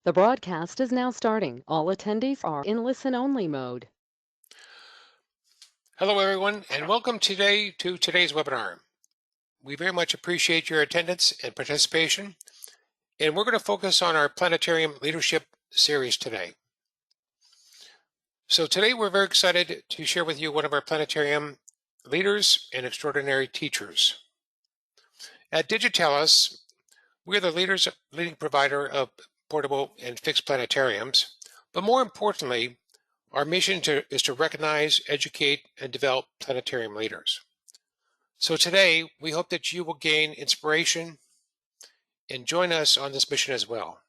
The broadcast is now starting. All attendees are in listen-only mode. Hello, everyone, and welcome today to today's webinar. We very much appreciate your attendance and participation, and we're going to focus on our Planetarium Leadership series today. So today we're very excited to share with you one of our Planetarium leaders and extraordinary teachers. At Digitalis, we're the leading provider of portable and fixed planetariums, but more importantly, our mission is to recognize, educate, and develop planetarium leaders. So today, we hope that you will gain inspiration and join us on this mission as well.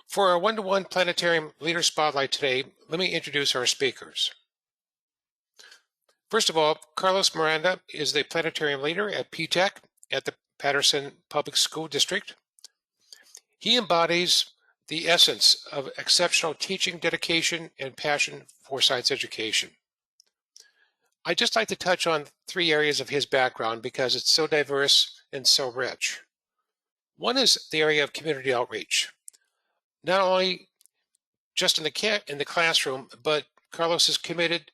For our one-to-one planetarium leader spotlight today, let me introduce our speakers. First of all, Carlos Miranda is the planetarium leader at PTech at the Paterson Public School District. He embodies the essence of exceptional teaching, dedication, and passion for science education. I'd just like to touch on 3 areas of his background because it's so diverse and so rich. One is the area of community outreach. Not only just in the classroom, but Carlos is committed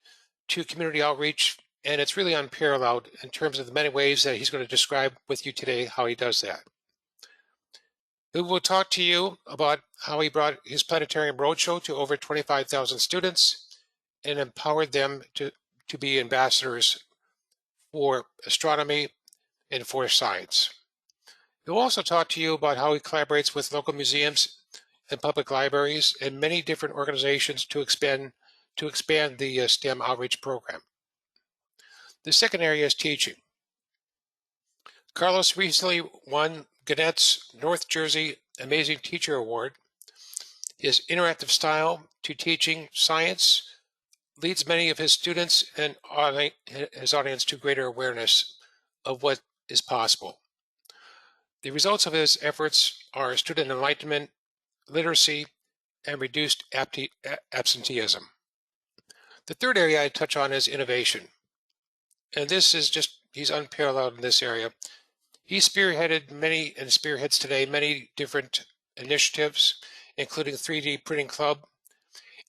to community outreach, and it's really unparalleled in terms of the many ways that he's going to describe with you today how he does that. He will talk to you about how he brought his Planetarium Roadshow to over 25,000 students and empowered them to be ambassadors for astronomy and for science. He'll also talk to you about how he collaborates with local museums and public libraries and many different organizations to expand the STEM outreach program. The second area is teaching. Carlos recently won Gannett's North Jersey Amazing Teacher Award. His interactive style to teaching science leads many of his students and his audience to greater awareness of what is possible. The results of his efforts are student enlightenment, literacy, and reduced absenteeism. The third area I touch on is innovation. And this is he's unparalleled in this area. He spearheads today many different initiatives, including 3D Printing Club,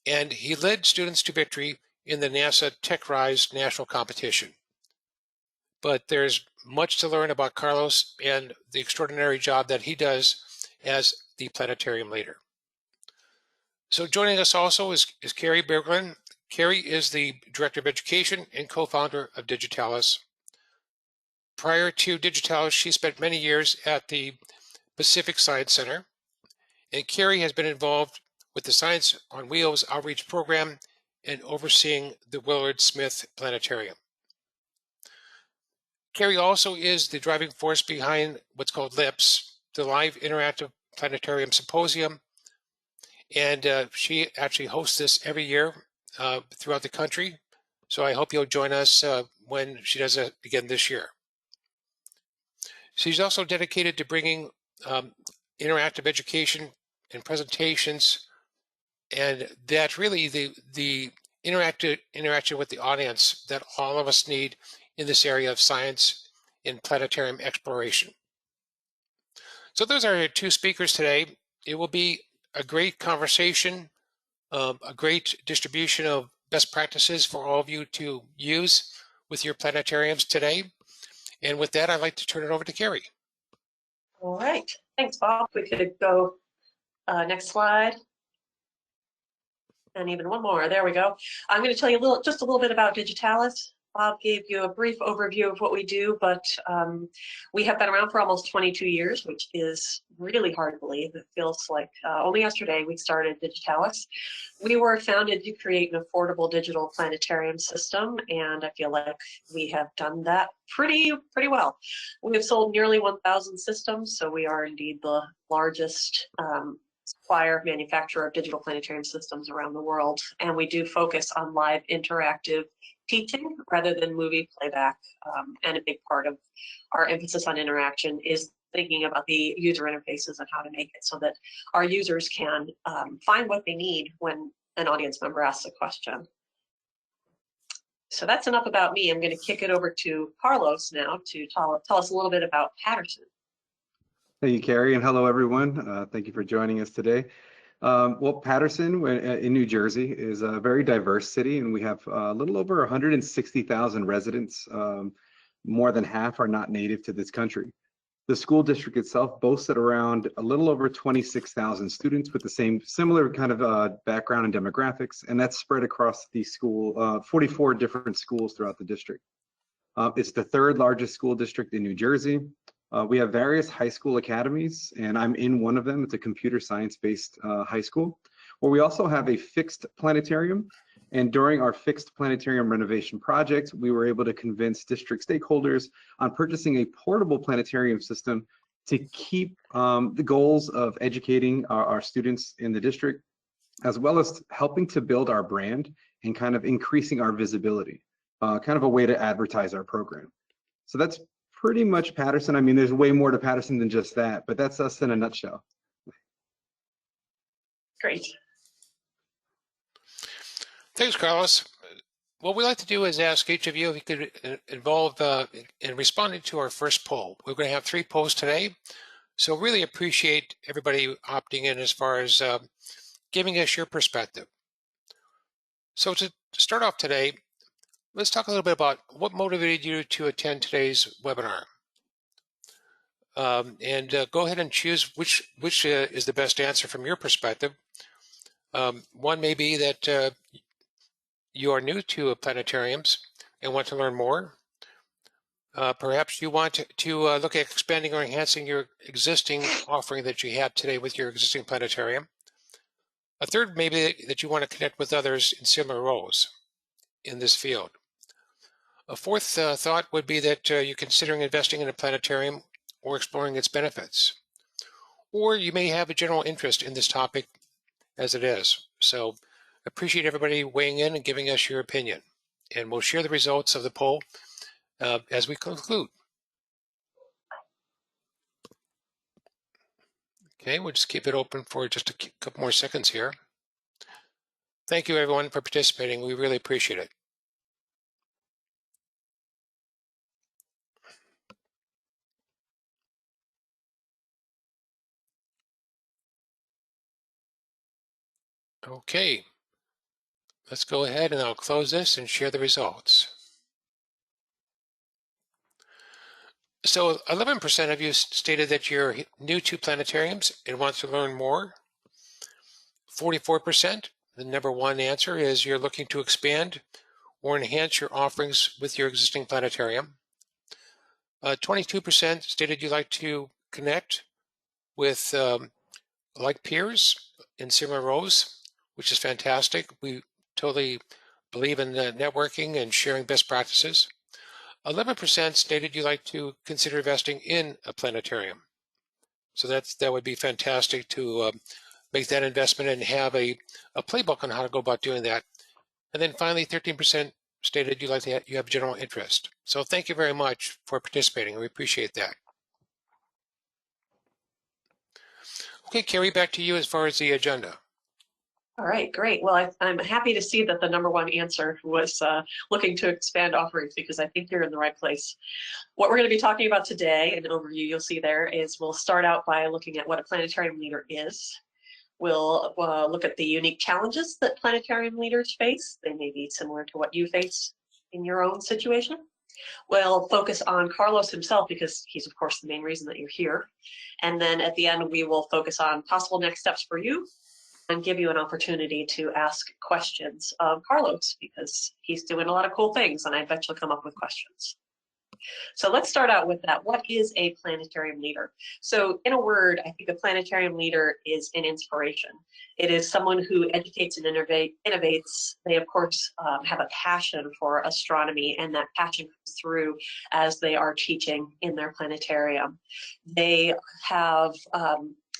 and he led students to victory in the NASA TechRise national competition. But there's much to learn about Carlos and the extraordinary job that he does as the planetarium leader. So joining us also is Carrie Berglund. Carrie is the Director of Education and co-founder of Digitalis. Prior to Digitalis, she spent many years at the Pacific Science Center, and Carrie has been involved with the Science on Wheels outreach program and overseeing the Willard Smith Planetarium. Carrie also is the driving force behind what's called LIPS, the Live Interactive Planetarium Symposium, and she actually hosts this every year throughout the country. So I hope you'll join us when she does it again this year. She's also dedicated to bringing interactive education and presentations, and that's really the interaction with the audience that all of us need in this area of science and planetarium exploration. So those are our 2 speakers today. It will be a great conversation, a great distribution of best practices for all of you to use with your planetariums today. And with that, I'd like to turn it over to Carrie. All right, thanks, Bob. We could go next slide. And even one more, there we go. I'm going to tell you just a little bit about Digitalis. Bob gave you a brief overview of what we do, but we have been around for almost 22 years, which is really hard to believe. It feels like only yesterday we started Digitalis. We were founded to create an affordable digital planetarium system, and I feel like we have done that pretty well. We have sold nearly 1,000 systems, so we are indeed the largest supplier, manufacturer of digital planetarium systems around the world, and we do focus on live interactive teaching rather than movie playback, and a big part of our emphasis on interaction is thinking about the user interfaces and how to make it so that our users can find what they need when an audience member asks a question. So that's enough about me. I'm going to kick it over to Carlos now to tell us a little bit about Paterson. Thank you, Carrie, and hello, everyone. Thank you for joining us today. Well, Paterson in New Jersey is a very diverse city, and we have a little over 160,000 residents. More than half are not native to this country. The school district itself boasts at around a little over 26,000 students with the similar kind of background and demographics, and that's spread across the school, 44 different schools throughout the district. It's the third largest school district in New Jersey. We have various high school academies, and I'm in one of them. It's a computer science-based high school, where we also have a fixed planetarium. And during our fixed planetarium renovation project, we were able to convince district stakeholders on purchasing a portable planetarium system to keep the goals of educating our students in the district, as well as helping to build our brand and kind of increasing our visibility, kind of a way to advertise our program. So that's pretty much Paterson. I mean, there's way more to Paterson than just that, but that's us in a nutshell. Great. Thanks, Carlos. What we like to do is ask each of you if you could involve in responding to our first poll. We're going to have 3 polls today, so really appreciate everybody opting in as far as giving us your perspective. So to start off today, let's talk a little bit about what motivated you to attend today's webinar. Go ahead and choose which is the best answer from your perspective. One may be that you are new to planetariums and want to learn more. Perhaps you want to look at expanding or enhancing your existing offering that you have today with your existing planetarium. A third may be that you want to connect with others in similar roles in this field. A fourth thought would be that you're considering investing in a planetarium or exploring its benefits. Or you may have a general interest in this topic as it is. So appreciate everybody weighing in and giving us your opinion. And we'll share the results of the poll as we conclude. Okay, we'll just keep it open for just a couple more seconds here. Thank you, everyone, for participating. We really appreciate it. Okay, let's go ahead and I'll close this and share the results. So 11% of you stated that you're new to planetariums and want to learn more. 44%, the number one answer is you're looking to expand or enhance your offerings with your existing planetarium. 22% stated you'd like to connect with like peers in similar roles, which is fantastic. We totally believe in networking and sharing best practices. 11% stated you'd like to consider investing in a planetarium. So that would be fantastic to make that investment and have a playbook on how to go about doing that. And then finally, 13% stated you have general interest. So thank you very much for participating. We appreciate that. Okay, Carrie, back to you as far as the agenda. All right, great. Well, I'm happy to see that the number one answer was looking to expand offerings, because I think you're in the right place. What we're going to be talking about today, an overview you'll see there, is we'll start out by looking at what a planetarium leader is. We'll look at the unique challenges that planetarium leaders face. They may be similar to what you face in your own situation. We'll focus on Carlos himself, because he's, of course, the main reason that you're here. And then at the end, we will focus on possible next steps for you and give you an opportunity to ask questions of Carlos, because he's doing a lot of cool things, and I bet you'll come up with questions. So let's start out with that. What is a planetarium leader? So in a word, I think a planetarium leader is an inspiration. It is someone who educates and innovates. They, of course, have a passion for astronomy, and that passion comes through as they are teaching in their planetarium. They have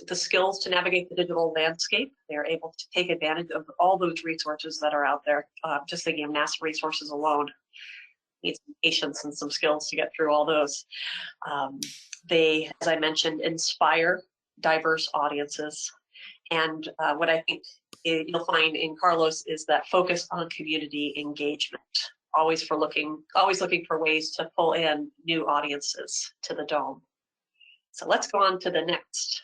the skills to navigate the digital landscape. They're able to take advantage of all those resources that are out there. Just thinking of NASA resources alone, need some patience and some skills to get through all those. They, as I mentioned, inspire diverse audiences. And what I think you'll find in Carlos is that focus on community engagement, always looking for ways to pull in new audiences to the Dome. So let's go on to the next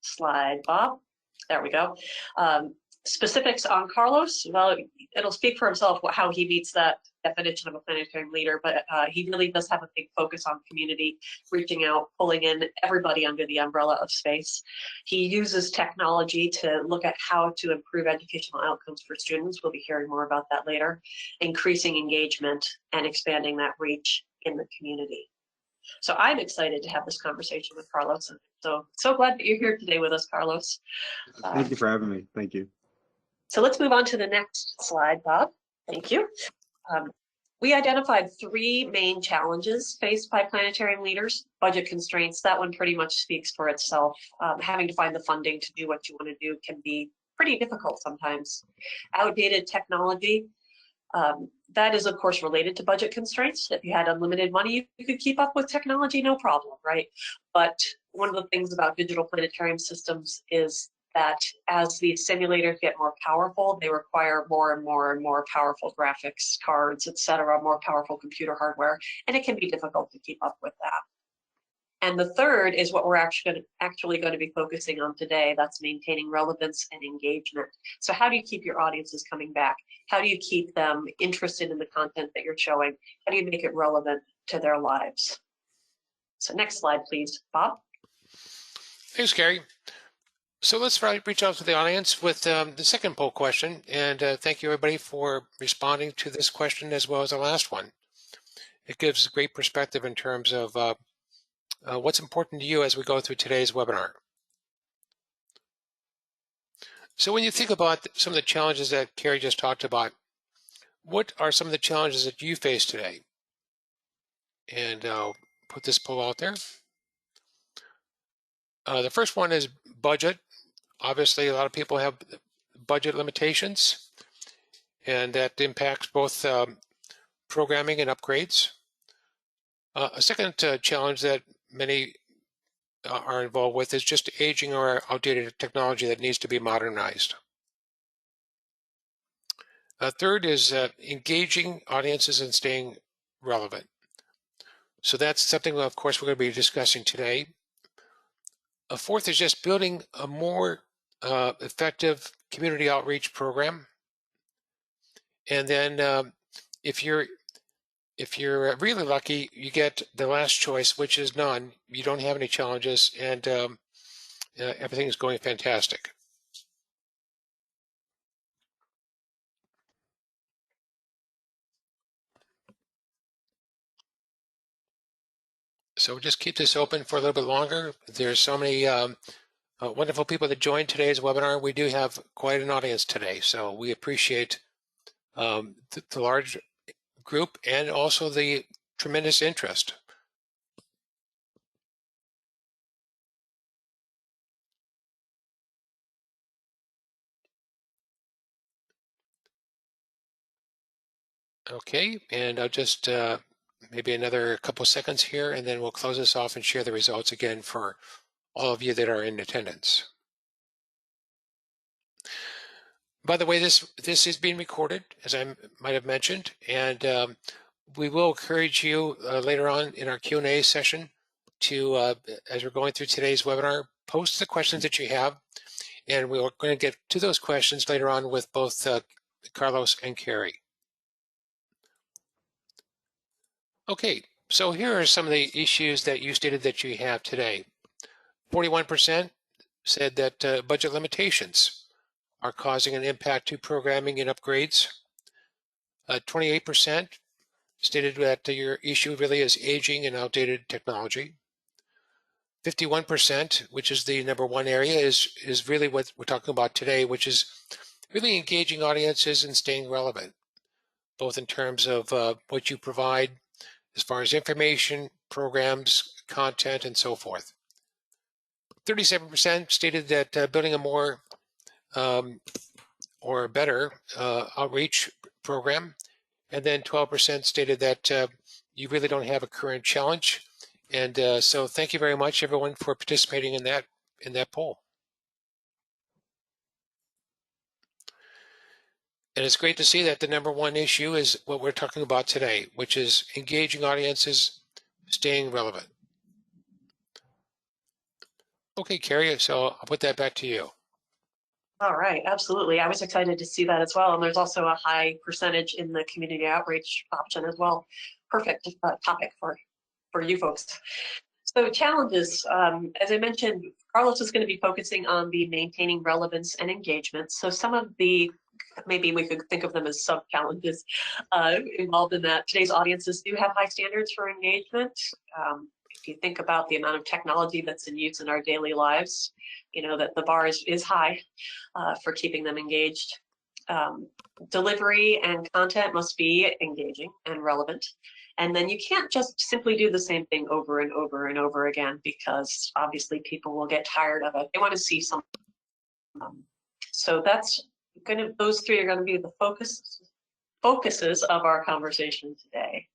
slide, Bob. There we go. Specifics on Carlos, well, it'll speak for himself how he meets that definition of a planetarium leader, but he really does have a big focus on community, reaching out, pulling in everybody under the umbrella of space. He uses technology to look at how to improve educational outcomes for students. We'll be hearing more about that later, increasing engagement and expanding that reach in the community. So I'm excited to have this conversation with Carlos. So glad that you're here today with us, Carlos. Thank you for having me. Thank you. So let's move on to the next slide, Bob. Thank you. We identified 3 main challenges faced by planetarium leaders. Budget constraints, that one pretty much speaks for itself. Having to find the funding to do what you want to do can be pretty difficult sometimes. Outdated technology, that is of course related to budget constraints. If you had unlimited money, you could keep up with technology, no problem, right? But one of the things about digital planetarium systems is that as these simulators get more powerful, they require more and more and more powerful graphics cards, etc., more powerful computer hardware, and it can be difficult to keep up with that. And the third is what we're actually going to be focusing on today. That's maintaining relevance and engagement. So how do you keep your audiences coming back? How do you keep them interested in the content that you're showing? How do you make it relevant to their lives? So next slide, please, Bob. Thanks, Carrie. So let's reach out to the audience with the second poll question. And thank you, everybody, for responding to this question as well as the last one. It gives great perspective in terms of what's important to you as we go through today's webinar. So when you think about some of the challenges that Carrie just talked about, what are some of the challenges that you face today? And I'll put this poll out there. The first one is budget. Obviously, a lot of people have budget limitations, and that impacts both programming and upgrades. A second challenge that many are involved with is just aging or outdated technology that needs to be modernized. Third is engaging audiences and staying relevant. So that's something, of course, we're going to be discussing today. A fourth is just building a more effective community outreach program. And then if you're really lucky, you get the last choice, which is none. You don't have any challenges, and everything is going fantastic. So we'll just keep this open for a little bit longer. There's so many wonderful people that joined today's webinar. We do have quite an audience today, so we appreciate the large group and also the tremendous interest. Okay, and I'll just maybe another couple seconds here, and then we'll close this off and share the results again for all of you that are in attendance. By the way, this is being recorded, as I might have mentioned, and we will encourage you later on in our Q&A session to, as we're going through today's webinar, post the questions that you have, and we're going to get to those questions later on with both Carlos and Carrie. Okay, so here are some of the issues that you stated that you have today. 41% said that budget limitations are causing an impact to programming and upgrades. 28% stated that your issue really is aging and outdated technology. 51%, which is the #1 area, is really what we're talking about today, which is really engaging audiences and staying relevant, both in terms of what you provide as far as information, programs, content, and so forth. 37% stated that building a more or a better outreach program, and then 12% stated that you really don't have a current challenge. And so thank you very much, everyone, for participating in that poll. And it's great to see that the #1 issue is what we're talking about today, which is engaging audiences, staying relevant. Okay, Carrie, so I'll put that back to you. All right, absolutely. I was excited to see that as well. And there's also a high percentage in the community outreach option as well. Perfect topic for you folks. So challenges, as I mentioned, Carlos is going to be focusing on the maintaining relevance and engagement. So some of the, maybe we could think of them as sub-challenges involved in that. Today's audiences do have high standards for engagement. If you think about the amount of technology that's in use in our daily lives, you know that the bar is high for keeping them engaged. Delivery and content must be engaging and relevant. And then you can't just simply do the same thing over and over and over again, because obviously people will get tired of it. They want to see something. So that's those three are going to be the focuses of our conversation today.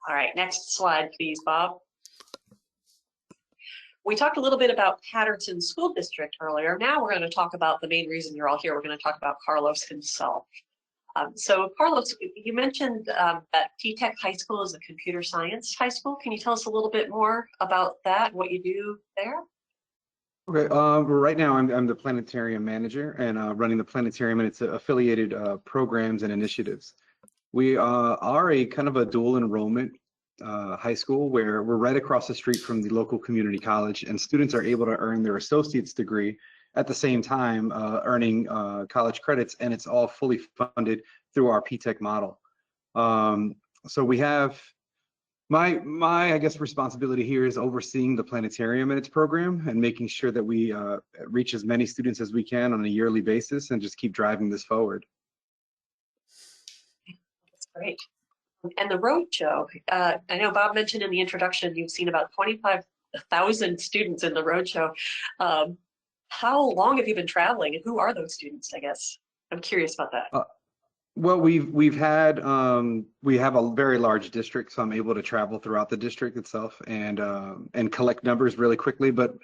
All right, next slide, please, Bob. We talked a little bit about Paterson School District earlier. Now we're going to talk about the main reason you're all here. We're going to talk about Carlos himself. So Carlos, you mentioned that P-Tech High School is a computer science high school. Can you tell us a little bit more about that, what you do there? Okay, right now I'm the Planetarium Manager and running the Planetarium and its affiliated programs and initiatives. We are a kind of a dual enrollment high school where we're right across the street from the local community college, and students are able to earn their associate's degree at the same time earning college credits, and it's all fully funded through our P-Tech model. So we have my I guess responsibility here is overseeing the planetarium and its program and making sure that we reach as many students as we can on a yearly basis and just keep driving this forward. That's great. And the roadshow, I know Bob mentioned in the introduction, you've seen about 25,000 students in the roadshow. How long have you been traveling, and who are those students, I guess? I'm curious about that. Well, we have a very large district, so I'm able to travel throughout the district itself and collect numbers really quickly. But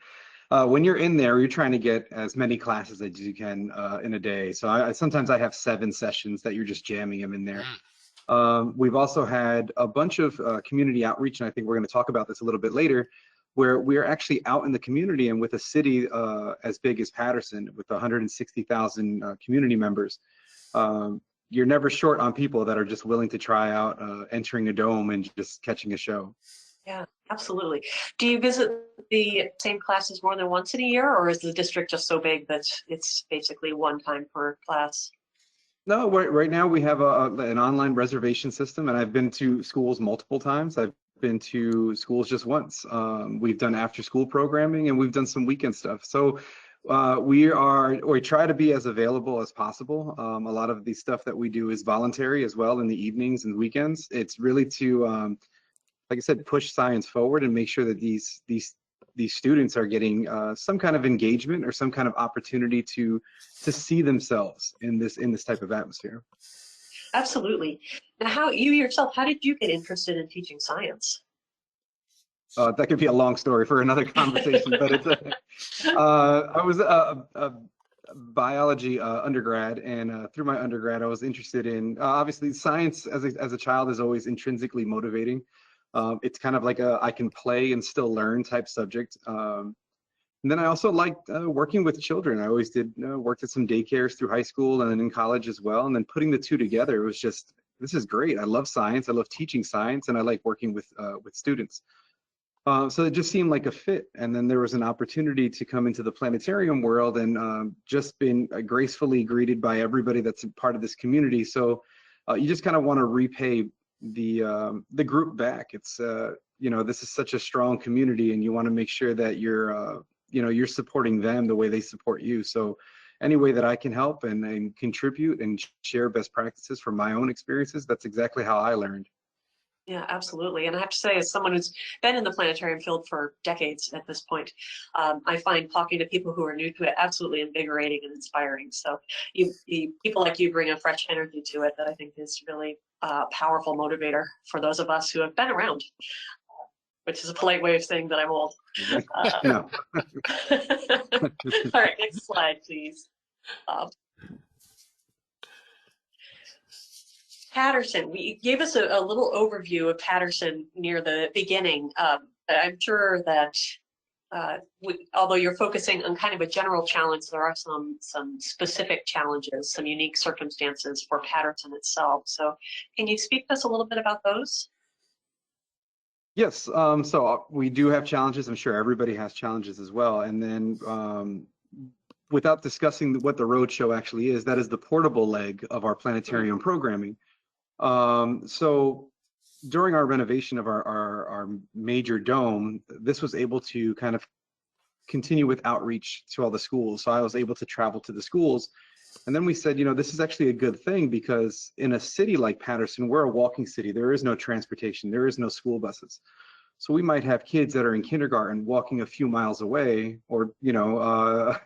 when you're in there, you're trying to get as many classes as you can in a day. So sometimes I have 7 sessions that you're just jamming them in there. We've also had a bunch of community outreach, and I think we're going to talk about this a little bit later, where we're actually out in the community and with a city as big as Paterson with 160,000 community members. You're never short on people that are just willing to try out entering a dome and just catching a show. Yeah, absolutely. Do you visit the same classes more than once in a year, or is the district just so big that it's basically one time per class? No, right now we have an online reservation system, and I've been to schools multiple times. I've been to schools just once. We've done after school programming and we've done some weekend stuff. So we try to be as available as possible. A lot of the stuff that we do is voluntary as well in the evenings and weekends. It's really to, like I said, push science forward and make sure that these students are getting some kind of engagement or some kind of opportunity to see themselves in this type of atmosphere. Absolutely. Now, how did you get interested in teaching science? That could be a long story for another conversation, but I was a biology undergrad, and through my undergrad, I was interested in obviously science as a child is always intrinsically motivating. It's kind of like I can play and still learn type subject. And then I also liked working with children. I always did worked at some daycares through high school and then in college as well. And then putting the two together, it was just, this is great. I love science. I love teaching science, and I like working with students. So it just seemed like a fit. And then there was an opportunity to come into the planetarium world and just been gracefully greeted by everybody that's a part of this community. So you just kind of want to repay the group back. It's this is such a strong community, and you want to make sure that you're supporting them the way they support you. So any way that I can help and contribute and share best practices from my own experiences, that's exactly how I learned. Yeah, absolutely. And I have to say, as someone who's been in the planetarium field for decades at this point, I find talking to people who are new to it absolutely invigorating and inspiring. So people like you bring a fresh energy to it that I think is really a powerful motivator for those of us who have been around, which is a polite way of saying that I'm old. No. All right, next slide, please. Paterson, we gave us a little overview of Paterson near the beginning. I'm sure that although you're focusing on kind of a general challenge, there are some specific challenges, some unique circumstances for Paterson itself. So can you speak to us a little bit about those? Yes, so we do have challenges. I'm sure everybody has challenges as well. And then without discussing what the roadshow actually is, that is the portable leg of our planetarium programming. So during our renovation of our major dome, this was able to kind of continue with outreach to all the schools. So I was able to travel to the schools. And then we said, you know, this is actually a good thing because in a city like Paterson, we're a walking city. There is no transportation. There is no school buses. So we might have kids that are in kindergarten walking a few miles away, or, you know, a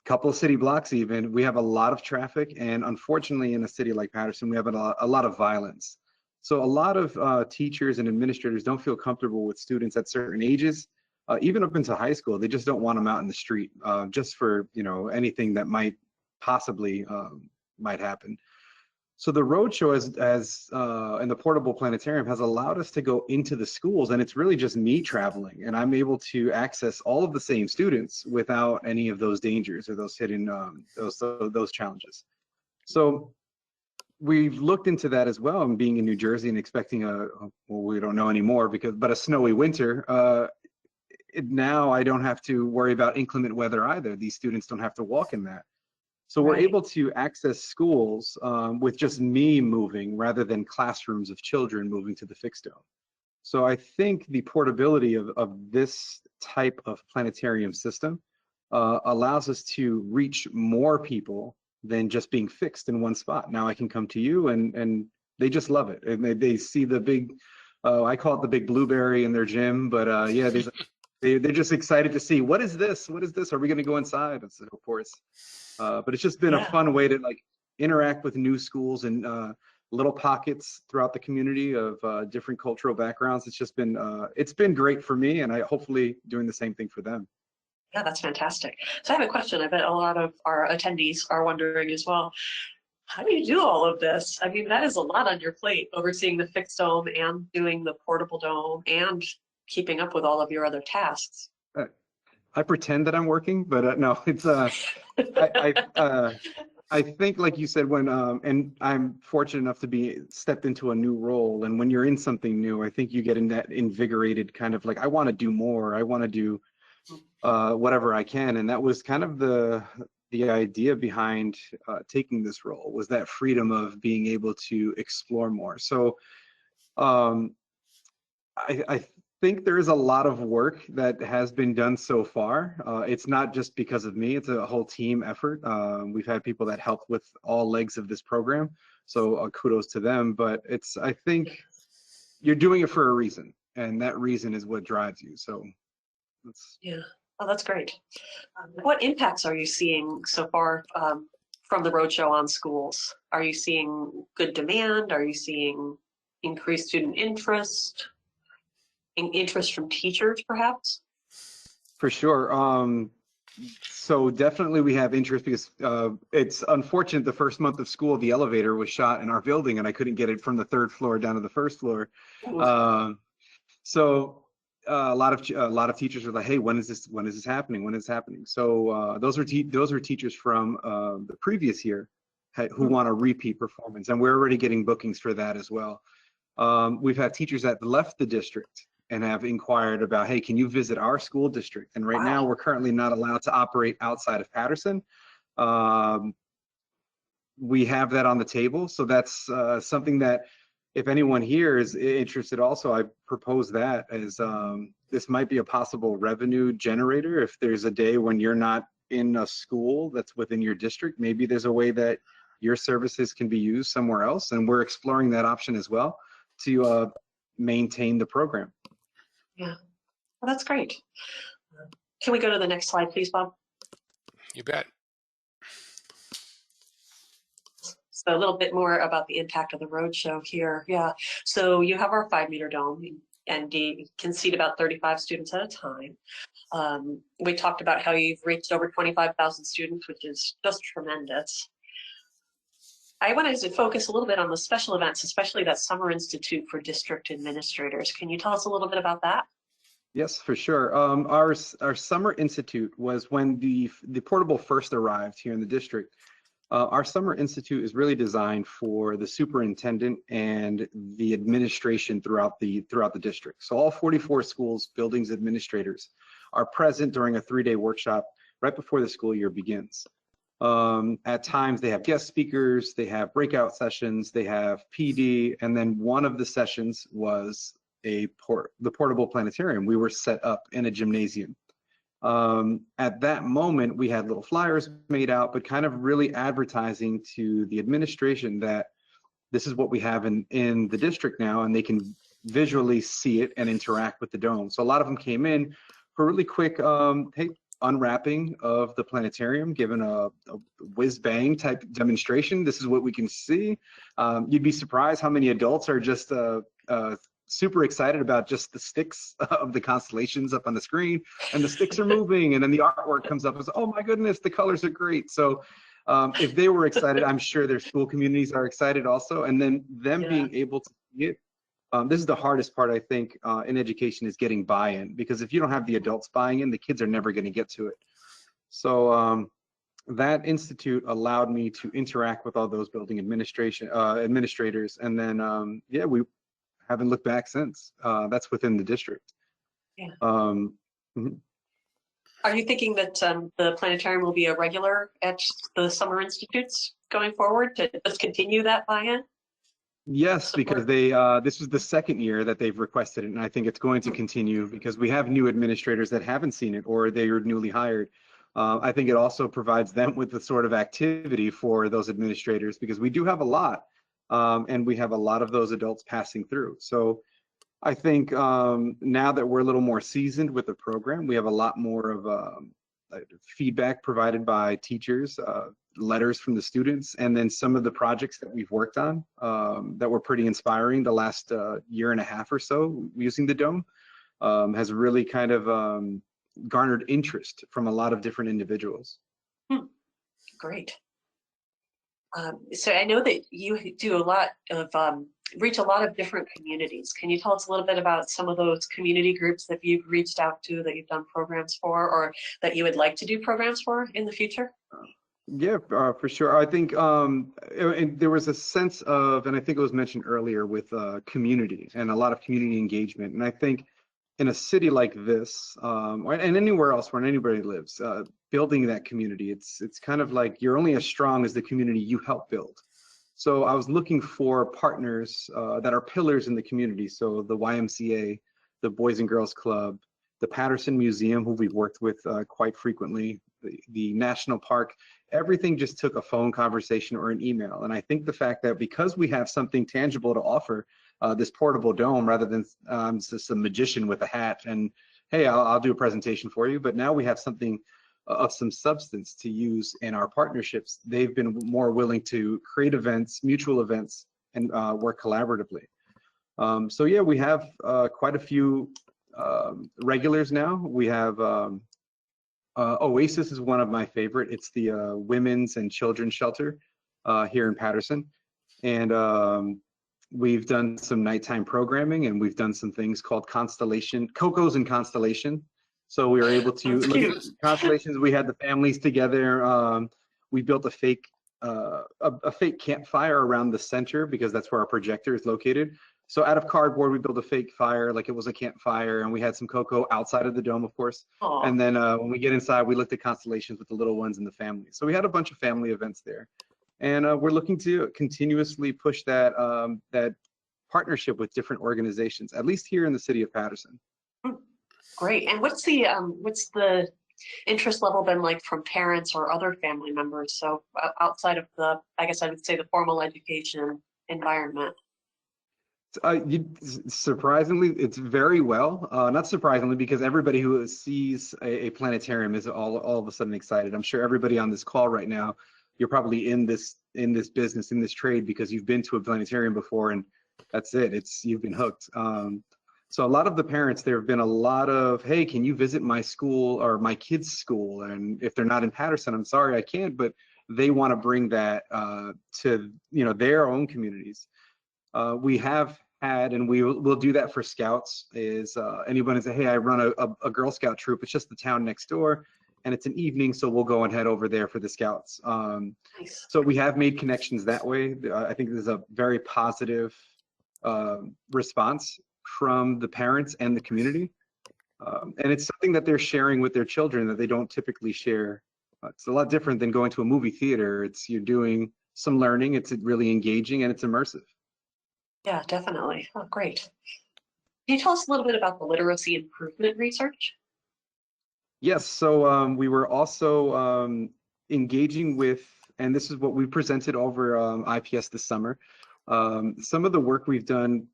couple of city blocks even. We have a lot of traffic. And unfortunately, in a city like Paterson, we have a lot of violence. So a lot of teachers and administrators don't feel comfortable with students at certain ages. Even up into high school, they just don't want them out in the street just for, you know, anything that might possibly might happen. So the roadshow and the portable planetarium has allowed us to go into the schools, and it's really just me traveling, and I'm able to access all of the same students without any of those dangers or those hidden those challenges. So we've looked into that as well, and being in New Jersey and expecting well, we don't know anymore but a snowy winter. Now I don't have to worry about inclement weather either. These students don't have to walk in that. So we're able to access schools with just me moving rather than classrooms of children moving to the fixed dome. So I think the portability of this type of planetarium system allows us to reach more people than just being fixed in one spot. Now I can come to you and they just love it. And they see the big, I call it the big blueberry in their gym, but yeah, they're just excited to see, what is this? What is this? Are we going to go inside? And so, of course. But it's just been a fun way to like interact with new schools and little pockets throughout the community of different cultural backgrounds. It's been great for me, and I hopefully doing the same thing for them. Yeah, that's fantastic. So I have a question. I bet a lot of our attendees are wondering as well. How do you do all of this? I mean, that is a lot on your plate, overseeing the fixed dome and doing the portable dome and keeping up with all of your other tasks. I pretend that I'm working, but no, it's I think, like you said, when and I'm fortunate enough to be stepped into a new role, and when you're in something new, I think you get in that invigorated kind of like, I want to do more, I want to do whatever I can, and that was kind of the idea behind taking this role, was that freedom of being able to explore more. So I think there is a lot of work that has been done so far. It's not just because of me, it's a whole team effort. We've had people that help with all legs of this program, so kudos to them. But I think you're doing it for a reason, and that reason is what drives you. So yeah, oh, that's great. What impacts are you seeing so far from the roadshow on schools? Are you seeing good demand? Are you seeing increased student interest? Interest from teachers, perhaps? For sure. So definitely we have interest because it's unfortunate the first month of school, the elevator was shot in our building and I couldn't get it from the 3rd floor down to the 1st floor. So a lot of teachers were like, hey, when is this happening? When is this happening? So those are teachers from the previous year who want a repeat performance, and we're already getting bookings for that as well. We've had teachers that left the district and have inquired about, hey, can you visit our school district? And right now we're currently not allowed to operate outside of Paterson. We have that on the table. So that's something that if anyone here is interested also, I propose that as this might be a possible revenue generator. If there's a day when you're not in a school that's within your district, maybe there's a way that your services can be used somewhere else. And we're exploring that option as well to maintain the program. Yeah, well, that's great. Can we go to the next slide, please, Bob? You bet. So a little bit more about the impact of the roadshow here. Yeah, so you have our 5-meter dome, and you can seat about 35 students at a time. We talked about how you've reached over 25,000 students, which is just tremendous. I wanted to focus a little bit on the special events, especially that Summer Institute for District Administrators. Can you tell us a little bit about that? Yes, for sure. Our summer institute was when the portable first arrived here in the district. Our summer institute is really designed for the superintendent and the administration throughout the district. So all 44 schools, buildings, administrators are present during a 3-day workshop right before the school year begins. At times they have guest speakers, they have breakout sessions, they have PD, and then one of the sessions was the portable planetarium. We were set up in a gymnasium. At that moment, we had little flyers made out, but kind of really advertising to the administration that this is what we have in the district now, and they can visually see it and interact with the dome. So a lot of them came in for really quick, hey, unwrapping of the planetarium, given a whiz bang type demonstration. This is what we can see. You'd be surprised how many adults are just super excited about just the sticks of the constellations up on the screen, and the sticks are moving, and then the artwork comes up and says, oh my goodness, the colors are great. So if they were excited, I'm sure their school communities are excited also. And then them being able to see it, this is the hardest part, I think, in education, is getting buy-in, because if you don't have the adults buying in, the kids are never going to get to it. So that institute allowed me to interact with all those building administrators, and then yeah, we haven't looked back since. That's within the district. Yeah. Mhm. Are you thinking that the planetarium will be a regular at the summer institutes going forward to just continue that buy-in? Yes, because they this was the second year that they've requested it, and I think it's going to continue because we have new administrators that haven't seen it, or they are newly hired. I think it also provides them with the sort of activity for those administrators, because we do have a lot, and we have a lot of those adults passing through. So I think now that we're a little more seasoned with the program, we have a lot more of feedback provided by teachers, letters from the students, and then some of the projects that we've worked on that were pretty inspiring the last year and a half or so using the dome has really kind of garnered interest from a lot of different individuals. Great. So I know that you do a lot of reach a lot of different communities. Can you tell us a little bit about some of those community groups that you've reached out to, that you've done programs for, or that you would like to do programs for in the future? Yeah, for sure. I think and there was a sense of, and I think it was mentioned earlier, with community and a lot of community engagement. And I think in a city like this, and anywhere else where anybody lives, building that community, it's kind of like you're only as strong as the community you help build. So I was looking for partners that are pillars in the community. So the YMCA, the Boys and Girls Club, the Paterson Museum, who we've worked with quite frequently, the National Park. Everything just took a phone conversation or an email. And I think the fact that because we have something tangible to offer, this portable dome, rather than just a magician with a hat and, hey, I'll do a presentation for you, but now we have something of some substance to use in our partnerships. They've been more willing to create events, mutual events, and work collaboratively. So yeah, we have quite a few regulars now. We have Oasis is one of my favorite. It's the women's and children's shelter here in Paterson. And we've done some nighttime programming, and we've done some things called Cocos and Constellation. So we were able to look at constellations. We had the families together. We built a fake campfire around the center, because that's where our projector is located. So out of cardboard, we built a fake fire like it was a campfire, and we had some cocoa outside of the dome, of course. Aww. And then when we get inside, we looked at constellations with the little ones and the family. So we had a bunch of family events there. And we're looking to continuously push that that partnership with different organizations, at least here in the city of Paterson. Great. And what's the interest level been like from parents or other family members? So outside of the, I guess I would say, the formal education environment. Surprisingly, it's very well. Not surprisingly, because everybody who sees a planetarium is all of a sudden excited. I'm sure everybody on this call right now, you're probably in this business, in this trade, because you've been to a planetarium before, and that's it. You've been hooked. So a lot of the parents, there have been a lot of, hey, can you visit my school or my kids' school? And if they're not in Paterson, I'm sorry, I can't, but they want to bring that to their own communities. We have had, and we'll do that for scouts, is anyone is, hey, I run a Girl Scout troop. It's just the town next door, and it's an evening, so we'll go and head over there for the scouts. Nice. So we have made connections that way. I think there's a very positive response from the parents and the community. And it's something that they're sharing with their children that they don't typically share. It's a lot different than going to a movie theater. You're doing some learning, it's really engaging, and it's immersive. Yeah, definitely. Oh, great. Can you tell us a little bit about the literacy improvement research? Yes, so we were also engaging with, and this is what we presented over IPS this summer. Some of the work we've done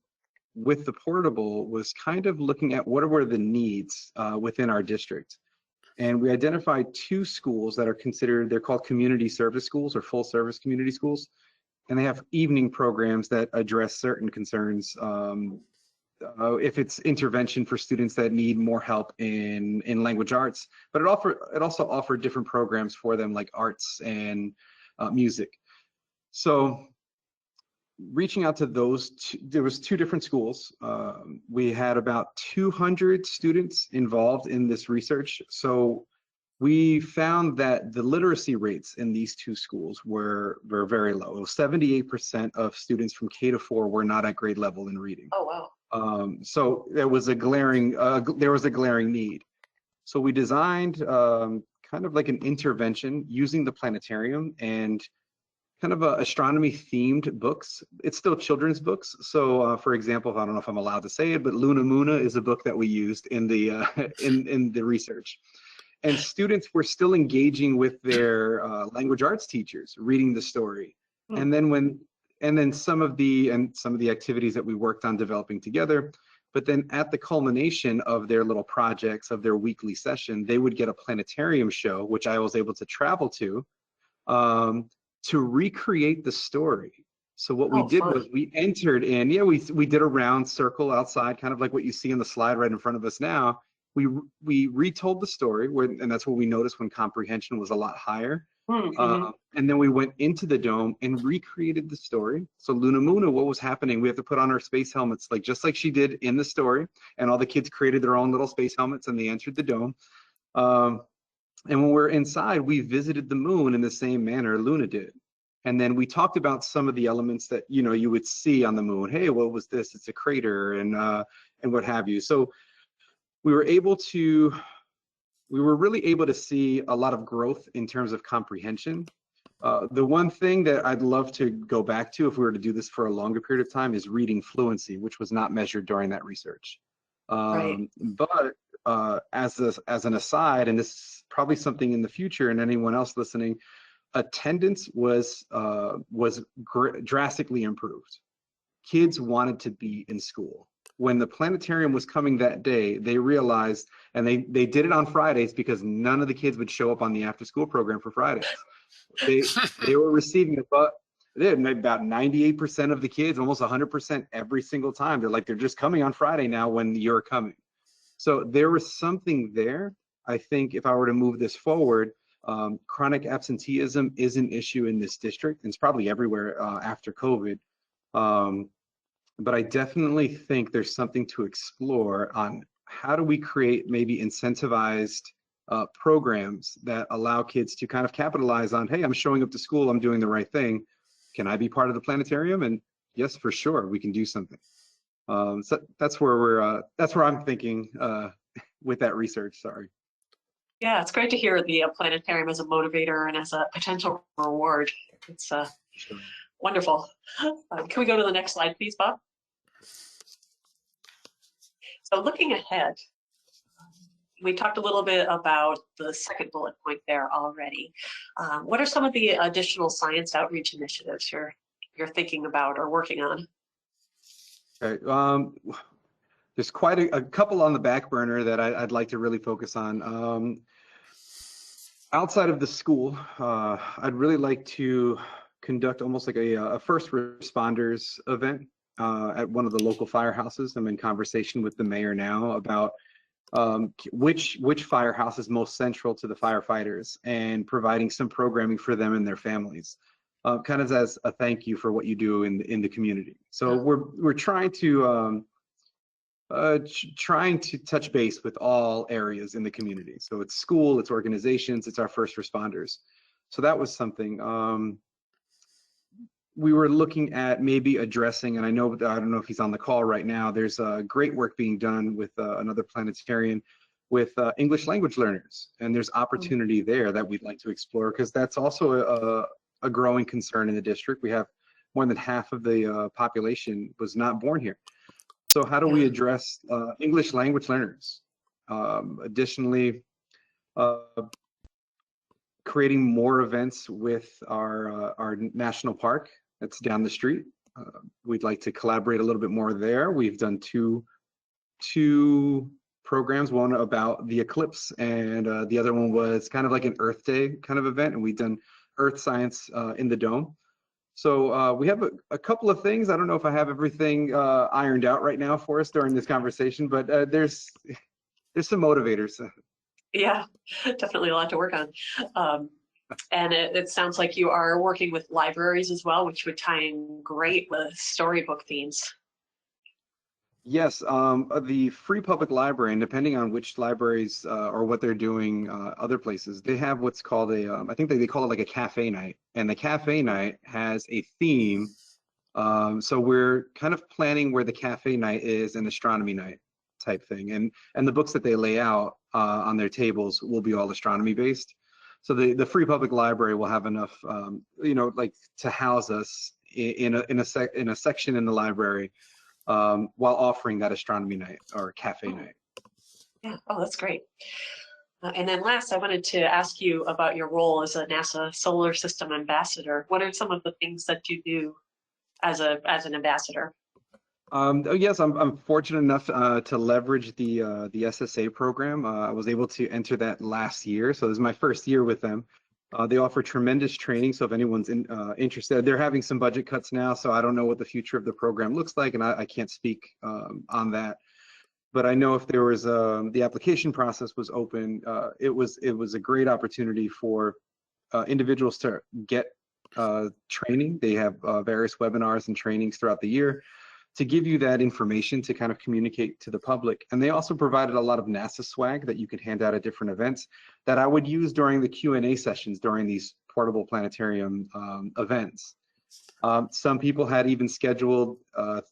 with the portable was kind of looking at what were the needs within our district. And we identified 2 schools that are considered, they're called community service schools or full service community schools. And they have evening programs that address certain concerns. If it's intervention for students that need more help in language arts, but it also offered different programs for them like arts and music. So reaching out to those, there was 2 different schools. We had about 200 students involved in this research. So we found that the literacy rates in these 2 schools were very low. 78% of students from K to 4 were not at grade level in reading. Oh, wow. So there was a glaring need. So we designed kind of like an intervention using the planetarium and kind of astronomy themed books. It's still children's books. So for example, I don't know if I'm allowed to say it, but Luna Moona is a book that we used in the in the research. And students were still engaging with their language arts teachers, reading the story. And then some of the activities that we worked on developing together. But then at the culmination of their little projects, of their weekly session, they would get a planetarium show, which I was able to travel to recreate the story. So what we did was we entered in, we did a round circle outside, kind of like what you see in the slide right in front of us now. We retold the story, and that's what we noticed when comprehension was a lot higher. And then we went into the dome and recreated the story. So Luna Moona, what was happening? We have to put on our space helmets, just like she did in the story. And all the kids created their own little space helmets, and they entered the dome. And when we're inside, we visited the moon in the same manner Luna did. And then we talked about some of the elements that you would see on the moon. Hey, what was this? It's a crater, and what have you. So we were really able to see a lot of growth in terms of comprehension. The one thing that I'd love to go back to if we were to do this for a longer period of time is reading fluency, which was not measured during that research. Right. But as an aside, and this is probably something in the future, and anyone else listening, attendance was drastically improved. Kids wanted to be in school. When the planetarium was coming that day, they realized, and they did it on Fridays because none of the kids would show up on the after school program for Fridays. They were receiving about 98% of the kids, almost 100% every single time. They're just coming on Friday now when you're coming. So there was something there. I think if I were to move this forward, chronic absenteeism is an issue in this district, and it's probably everywhere after COVID. But I definitely think there's something to explore on how do we create maybe incentivized programs that allow kids to kind of capitalize on, hey, I'm showing up to school, I'm doing the right thing. Can I be part of the planetarium? And yes, for sure, we can do something. So that's where I'm thinking with that research. Sorry. Yeah, it's great to hear the planetarium as a motivator and as a potential reward. It's Sure. wonderful. Can we go to the next slide, please, Bob? So looking ahead, we talked a little bit about the second bullet point there already. What are some of the additional science outreach initiatives you're thinking about or working on? Okay. There's quite a couple on the back burner that I'd like to really focus on. Outside of the school, I'd really like to conduct almost like a first responders event at one of the local firehouses. I'm in conversation with the mayor now about which firehouse is most central to the firefighters and providing some programming for them and their families. kind of as a thank you for what you do in the community. So we're trying to touch base with all areas in the community. So it's school, it's organizations, it's our first responders. So that was something. We were looking at maybe addressing, and I don't know if he's on the call right now, there's great work being done with another planetarian with English language learners. And there's opportunity there that we'd like to explore, because that's also a growing concern in the district. We have more than half of the population was not born here. So how do we address English language learners? Additionally, creating more events with our national park that's down the street. We'd like to collaborate a little bit more there. We've done two programs, one about the eclipse, and the other one was kind of like an Earth Day kind of event, and we've done Earth Science in the Dome. So we have a couple of things. I don't know if I have everything ironed out right now for us during this conversation, but there's some motivators. Yeah, definitely a lot to work on. And it sounds like you are working with libraries as well, which would tie in great with storybook themes. Yes, the Free Public Library, and depending on which libraries or what they're doing other places, they have what's called I think they call it like a cafe night. And the cafe night has a theme. So we're kind of planning where the cafe night is an astronomy night type thing. And the books that they lay out on their tables will be all astronomy based. So the Free Public Library will have enough, like to house us in a section in the library while offering that astronomy night or cafe night. Yeah, oh, that's great. And then last, I wanted to ask you about your role as a NASA Solar System Ambassador. What are some of the things that you do as an ambassador? Yes, I'm fortunate enough to leverage the SSA program. I was able to enter that last year, so this is my first year with them. They offer tremendous training, so if anyone's interested, they're having some budget cuts now, so I don't know what the future of the program looks like, and I can't speak on that. But I know if there was the application process was open, it was a great opportunity for individuals to get training. They have various webinars and trainings throughout the year to give you that information to kind of communicate to the public. And they also provided a lot of NASA swag that you could hand out at different events that I would use during the Q&A sessions during these portable planetarium events. Some people had even scheduled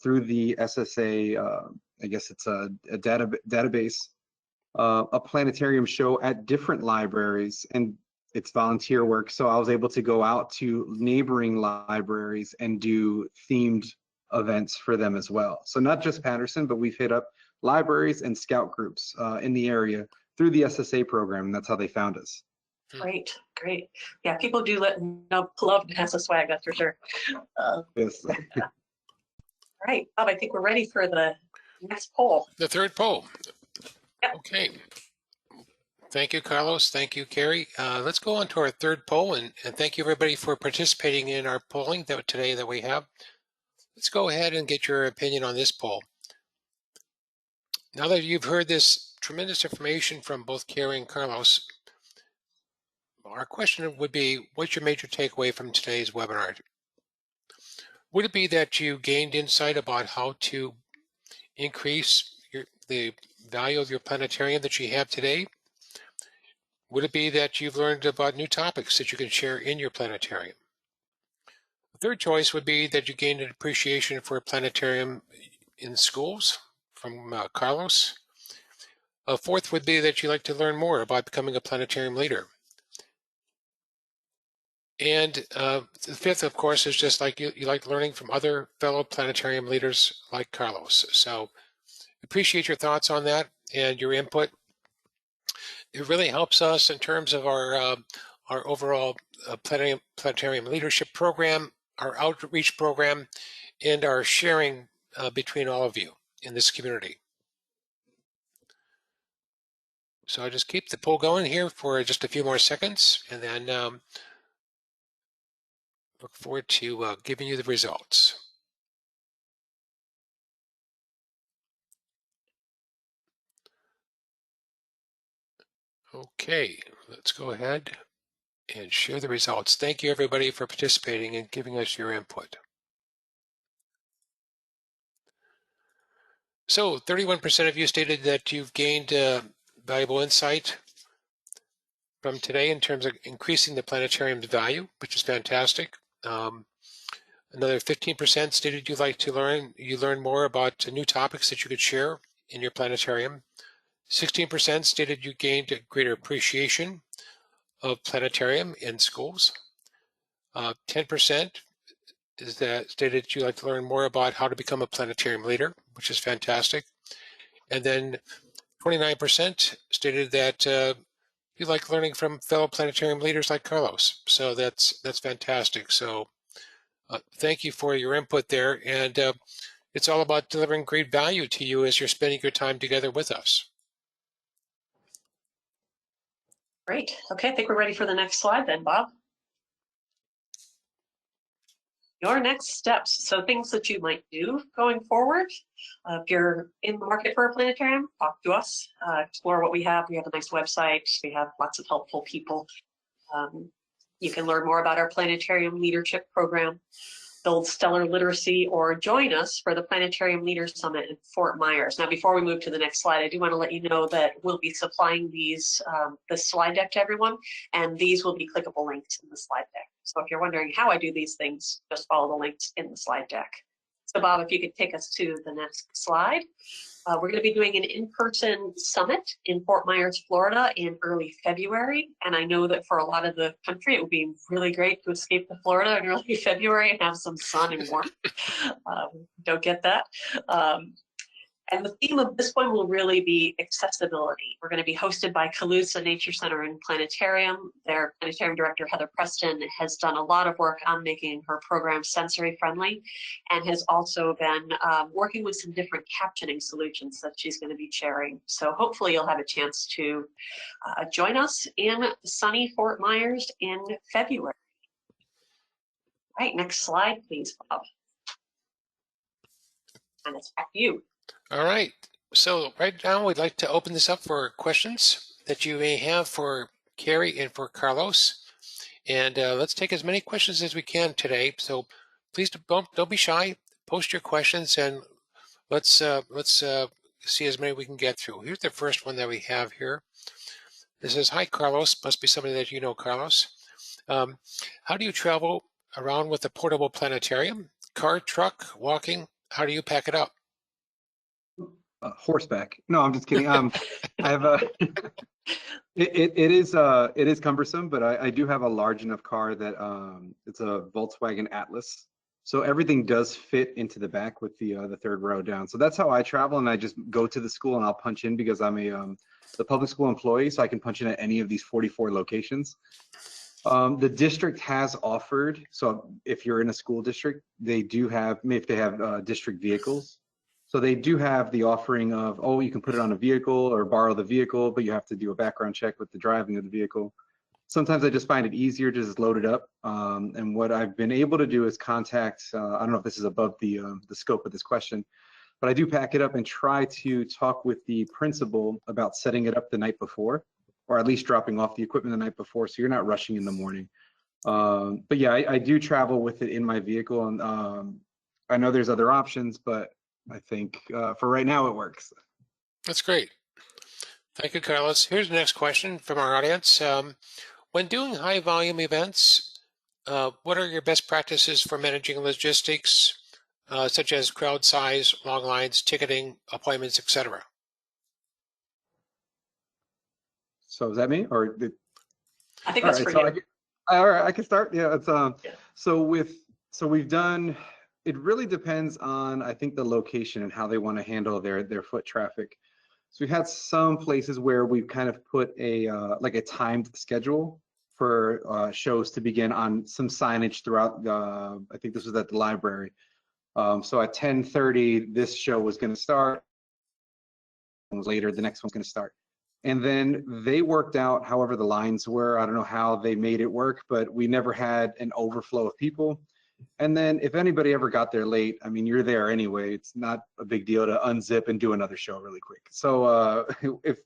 through the SSA, I guess it's a database, a planetarium show at different libraries, and it's volunteer work. So I was able to go out to neighboring libraries and do themed events for them as well. So not just Paterson, but we've hit up libraries and scout groups in the area through the SSA program, and that's how they found us. Great, great. Yeah, people do love NASA swag, that's for sure. Yes. All right, Bob, I think we're ready for the next poll. The third poll. Yep. Okay. Thank you, Carlos. Thank you, Carrie. Let's go on to our third poll, and thank you everybody for participating in our polling today that we have. Let's go ahead and get your opinion on this poll. Now that you've heard this tremendous information from both Carrie and Carlos, our question would be, what's your major takeaway from today's webinar? Would it be that you gained insight about how to increase the value of your planetarium that you have today? Would it be that you've learned about new topics that you can share in your planetarium? The third choice would be that you gained an appreciation for a planetarium in schools from Carlos. A fourth would be that you'd like to learn more about becoming a planetarium leader. And the fifth, of course, is just like you like learning from other fellow planetarium leaders like Carlos. So appreciate your thoughts on that and your input. It really helps us in terms of our overall planetarium leadership program, our outreach program, and our sharing between all of you in this community. So I'll just keep the poll going here for just a few more seconds, and then look forward to giving you the results. Okay, let's go ahead. and share the results. Thank you everybody for participating and giving us your input. So 31% of you stated that you've gained valuable insight from today in terms of increasing the planetarium's value, which is fantastic. Another 15% stated you'd like to learn more about new topics that you could share in your planetarium. 16% stated you gained a greater appreciation of planetarium in schools. 10% is that stated you'd like to learn more about how to become a planetarium leader, which is fantastic. And then 29% stated that you like learning from fellow planetarium leaders like Carlos. So that's fantastic. So thank you for your input there. And it's all about delivering great value to you as you're spending your time together with us. Great. Okay, I think we're ready for the next slide then, Bob. Your next steps. So things that you might do going forward. If you're in the market for a planetarium, talk to us, explore what we have. We have a nice website. We have lots of helpful people. You can learn more about our Planetarium Leadership Program, build stellar literacy, or join us for the Planetarium Leaders Summit in Fort Myers. Now, before we move to the next slide, I do want to let you know that we'll be supplying these, this slide deck to everyone, and these will be clickable links in the slide deck. So if you're wondering how I do these things, just follow the links in the slide deck. So Bob, if you could take us to the next slide. We're going to be doing an in-person summit in Fort Myers, Florida in early February. And I know that for a lot of the country, it would be really great to escape to Florida in early February and have some sun and warmth. Don't get that. And the theme of this one will really be accessibility. We're going to be hosted by Calusa Nature Center and Planetarium. Their planetarium director, Heather Preston, has done a lot of work on making her program sensory friendly and has also been working with some different captioning solutions that she's going to be sharing. So hopefully you'll have a chance to join us in sunny Fort Myers in February. All right, next slide, please, Bob. And it's back to you. All right. So right now we'd like to open this up for questions that you may have for Carrie and for Carlos. And let's take as many questions as we can today. So please don't be shy. Post your questions and let's see as many we can get through. Here's the first one that we have here. This says, "Hi, Carlos." Must be somebody that you know, Carlos. How do you travel around with a portable planetarium? Car, truck, walking? How do you pack it up? Horseback. No, I'm just kidding. I have a. It is cumbersome, but I do have a large enough car that it's a Volkswagen Atlas, so everything does fit into the back with the third row down. So that's how I travel, and I just go to the school and I'll punch in because I'm the public school employee, so I can punch in at any of these 44 locations. The district has offered, so if you're in a school district, they do have, if they have district vehicles. So they do have the offering of, oh, you can put it on a vehicle or borrow the vehicle, but you have to do a background check with the driving of the vehicle. Sometimes I just find it easier to just load it up. And what I've been able to do is contact, I don't know if this is above the scope of this question, but I do pack it up and try to talk with the principal about setting it up the night before, or at least dropping off the equipment the night before, so you're not rushing in the morning. But yeah, I do travel with it in my vehicle, and I know there's other options, but I think for right now it works. That's great. Thank you, Carlos. Here's the next question from our audience. When doing high volume events, what are your best practices for managing logistics, such as crowd size, long lines, ticketing, appointments, etc.? So is that me, or did? I think that's for you. All right, I can start. Yeah, it's so we've done. It really depends on, I think, the location and how they want to handle their foot traffic. So we've had some places where we've kind of put a like a timed schedule for shows to begin on some signage throughout. I think this was at the library. So at 10:30, this show was going to start. Later, the next one's going to start. And then they worked out however the lines were. I don't know how they made it work, but we never had an overflow of people. And then if anybody ever got there late, I mean, you're there anyway. It's not a big deal to unzip and do another show really quick. So if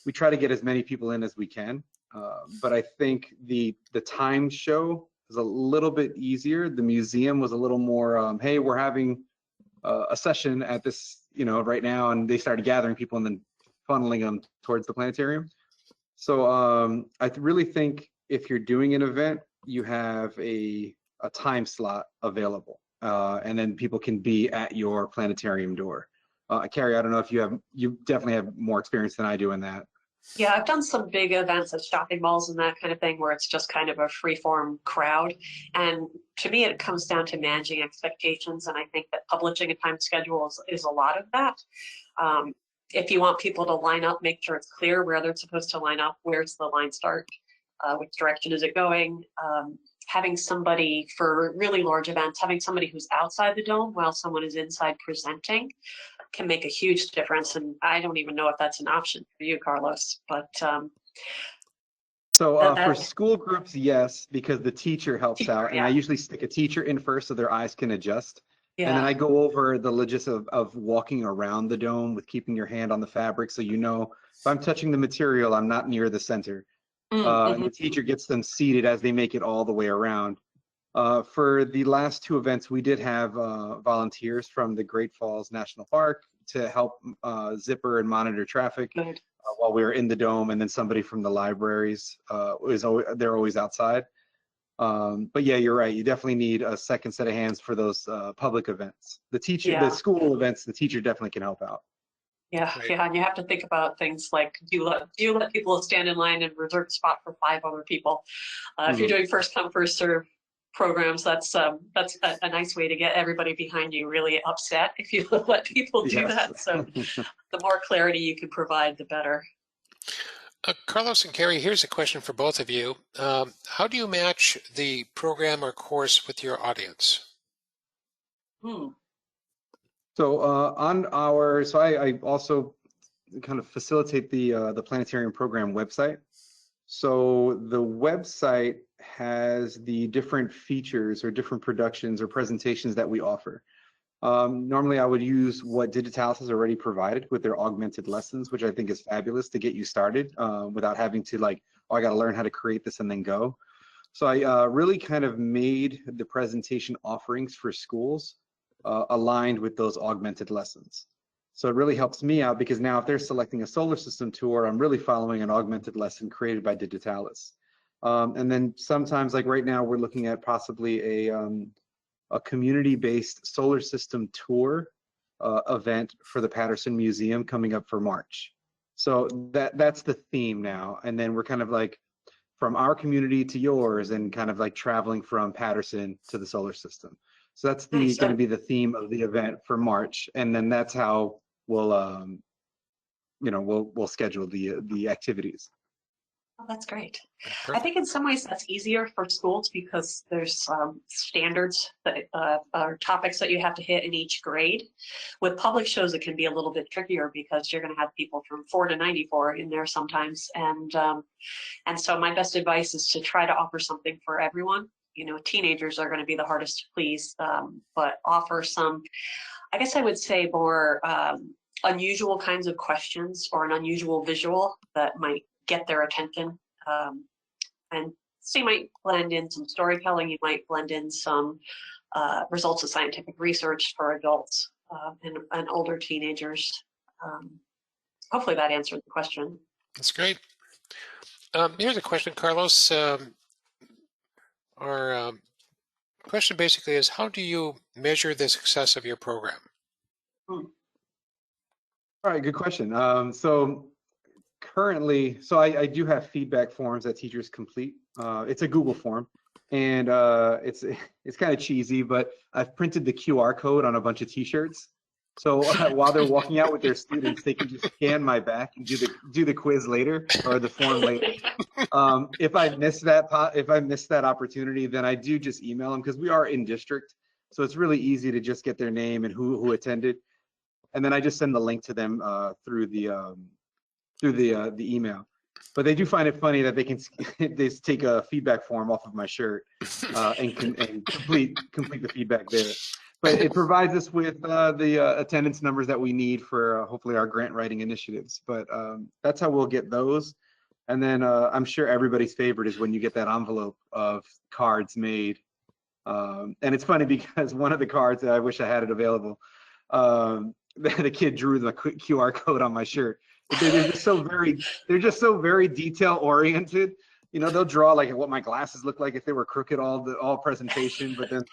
we try to get as many people in as we can, But I think the time show is a little bit easier. The museum was a little more, hey, we're having a session at this, right now, and they started gathering people and then funneling them towards the planetarium. So I really think if you're doing an event, you have a time slot available, and then people can be at your planetarium door. Carrie, I don't know if you definitely have more experience than I do in that. Yeah, I've done some big events at shopping malls and that kind of thing where it's just kind of a free-form crowd. And to me, it comes down to managing expectations. And I think that publishing a time schedule is a lot of that. If you want people to line up, make sure it's clear where they're supposed to line up, where's the line start, which direction is it going. Having somebody for really large events, having somebody who's outside the dome while someone is inside presenting can make a huge difference. And I don't even know if that's an option for you, Carlos, but so for school groups, yes, because the teacher helps out, and I usually stick a teacher in first so their eyes can adjust. Yeah. And then I go over the logistics of walking around the dome with keeping your hand on the fabric, so if I'm touching the material, I'm not near the center. And the teacher gets them seated as they make it all the way around. For the last two events, we did have volunteers from the Great Falls National Park to help zipper and monitor traffic while we were in the dome, and then somebody from the libraries they're always outside. But yeah, you're right. You definitely need a second set of hands for those public events. The school events, the teacher definitely can help out. Yeah, yeah, and you have to think about things like, do you let people stand in line and reserve a spot for 5 other people? If you're doing first come, first serve programs, that's a nice way to get everybody behind you really upset if you let people do that. So the more clarity you can provide, the better. Carlos and Carrie, here's a question for both of you. How do you match the program or course with your audience? So I also kind of facilitate the Planetarium program website. So the website has the different features or different productions or presentations that we offer. Normally I would use what Digitalis has already provided with their augmented lessons, which I think is fabulous to get you started without having to I got to learn how to create this and then go. So I really kind of made the presentation offerings for schools aligned with those augmented lessons. So it really helps me out because now if they're selecting a solar system tour, I'm really following an augmented lesson created by Digitalis. And then sometimes, like right now, we're looking at possibly a community-based solar system tour event for the Paterson Museum coming up for March. So that's the theme now. And then we're kind of like from our community to yours and kind of like traveling from Paterson to the solar system. So that's going to be the theme of the event for March, and then that's how we'll we'll schedule the activities. Oh, that's great. Perfect. I think in some ways that's easier for schools because there's standards that are topics that you have to hit in each grade. With public shows, it can be a little bit trickier because you're going to have people from 4 to 94 in there sometimes, and so my best advice is to try to offer something for everyone. Teenagers are going to be the hardest to please, but offer some, I guess I would say, more unusual kinds of questions or an unusual visual that might get their attention. And so you might blend in some storytelling, you might blend in some results of scientific research for adults and older teenagers. Hopefully that answered the question. That's great. Here's a question, Carlos. Our question basically is, how do you measure the success of your program? All right, good question. So currently, I do have feedback forms that teachers complete. It's a Google form, and it's kind of cheesy, but I've printed the QR code on a bunch of T-shirts. So while they're walking out with their students, they can just scan my back and do the quiz later or the form later. If I miss that opportunity, then I do just email them because we are in district, so it's really easy to just get their name and who attended, and then I just send the link to them through the email. But they do find it funny that they can take a feedback form off of my shirt and complete the feedback there. But it provides us with the attendance numbers that we need for hopefully our grant writing initiatives. But that's how we'll get those. And then I'm sure everybody's favorite is when you get that envelope of cards made. And it's funny because one of the cards, I wish I had it available, the kid drew the QR code on my shirt. They're just so very detail oriented. You know, they'll draw like what my glasses look like if they were crooked all presentation, but then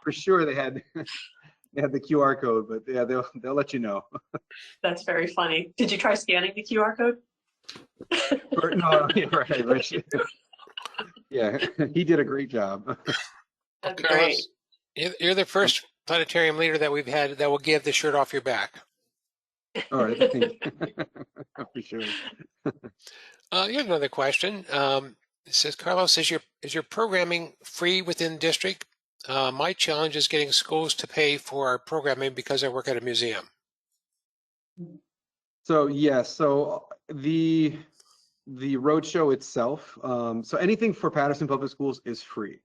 for sure they had they had the QR code. But yeah, they'll let you know. That's very funny. Did you try scanning the QR code? No, yeah, right. Yeah, he did a great job. That's Carlos, great. you're the first planetarium leader that we've had that will give the shirt off your back. All right, thank you. For sure. Here's another question. It says, Carlos, is your programming free within district? My challenge is getting schools to pay for our programming because I work at a museum. So yes, so the roadshow itself, so anything for Paterson Public Schools is free.